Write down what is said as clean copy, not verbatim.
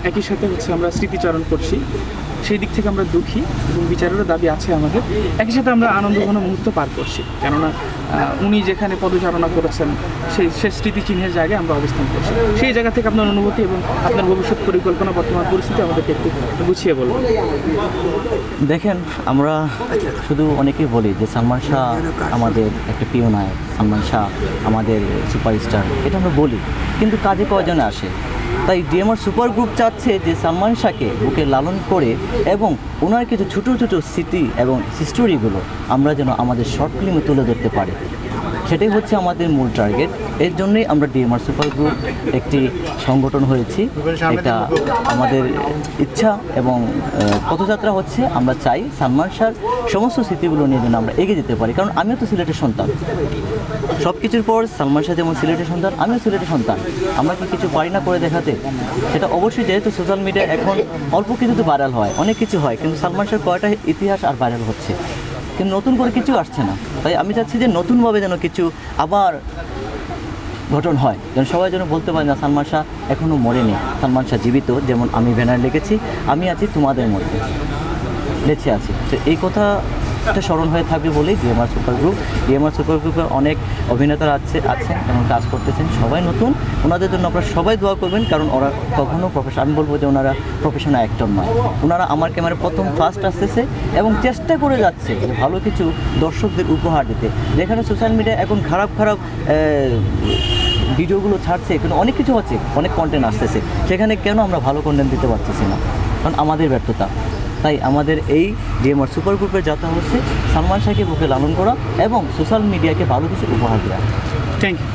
একই সাথে হচ্ছে আমরা স্মৃতিচারণ করছি, সেই দিক থেকে আমরা দুঃখী এবং বিচারেরও দাবি আছে আমাদের। একই সাথে আমরা আনন্দঘন মুহূর্ত পার করছি, কেননা উনি যেখানে পদচারণা করেছেন সেই স্মৃতিচিহ্নের জায়গায় আমরা অবস্থান করছি। সেই জায়গা থেকে আপনার অনুভূতি এবং আপনার ভবিষ্যৎ পরিকল্পনা, বর্তমান পরিস্থিতি আমাদেরকে একটু গুছিয়ে বলুন। দেখেন, আমরা শুধু অনেকেই বলি যে সালমান শাহ আমাদের একটা প্রিয় নায়ক, সালমান শাহ আমাদের সুপারস্টার, এটা আমরা বলি, কিন্তু কাজে কয়জনে আসে? তাই ডিএমআর সুপার গ্রুপ চাচ্ছে যে সালমান শাহকে বুকে লালন করে এবং ওনার কিছু ছোটো ছোটো স্মৃতি এবং হিস্টোরিগুলো আমরা যেন আমাদের শর্ট ফিল্মে তুলে ধরতে পারি, সেটাই হচ্ছে আমাদের মূল টার্গেট। এর জন্যই আমরা ডিএমআর সুপার গ্রুপ একটি সংগঠন হয়েছি। এটা আমাদের ইচ্ছা এবং পথযাত্রা হচ্ছে আমরা চাই সালমান শাহর সমস্ত স্মৃতিগুলো নিয়ে যেন আমরা এগিয়ে যেতে পারি। কারণ আমিও তো সিলেটের সন্তান, সব কিছুর পর সালমান শাহ যেমন সিলেটের সন্তান, আমিও সিলেটের সন্তান। আমরা কি কিছু পারি না করে দেখাতে? সেটা অবশ্যই, যেহেতু সোশ্যাল মিডিয়া এখন অল্প কিছুতে ভাইরাল হয়, অনেক কিছু হয়, কিন্তু সালমান শাহর কয়টা ইতিহাস আর ভাইরাল হচ্ছে, কিন্তু নতুন করে কিছু আসছে না। তাই আমি চাচ্ছি যে নতুনভাবে যেন কিছু আবার ঘটন হয়, যেন সবাই যেন বলতে পারে না সালমান শাহ এখনও মরেনি, সালমান শাহ জীবিত। যেমন আমি ব্যানার লিখেছি, আমি আছি তোমাদের মধ্যে, বেঁচে আছি। তো এই কথাটা স্মরণ হয়ে থাকবে বলেই ডিএমআর সুপার গ্রুপে অনেক অভিনেতারা আছেন এবং কাজ করতেছেন, সবাই নতুন। ওনাদের জন্য আপনারা সবাই দোয়া করবেন, কারণ ওরা কখনও আমি বলবো যে ওনারা প্রফেশনাল অ্যাক্টর নয়। ওনারা আমার ক্যামেরা ফার্স্ট আসতেছে এবং চেষ্টা করে যাচ্ছে যে ভালো কিছু দর্শকদের উপহার দিতে। যেখানে সোশ্যাল মিডিয়া এখন খারাপ ভিডিওগুলো ছাড়ছে, কিন্তু অনেক কিছু হচ্ছে, অনেক কন্টেন্ট আসতেছে, সেখানে কেন আমরা ভালো কন্টেন্ট দিতে পারতেছি না? কারণ আমাদের ব্যর্থতা। তাই আমাদের এই ডিএমআর সুপার গ্রুপের যাত্রা হচ্ছে সালমান শাহকে বুকে লালন করা এবং সোশ্যাল মিডিয়াকে ভালো কিছু উপহার দেওয়া। Thank you.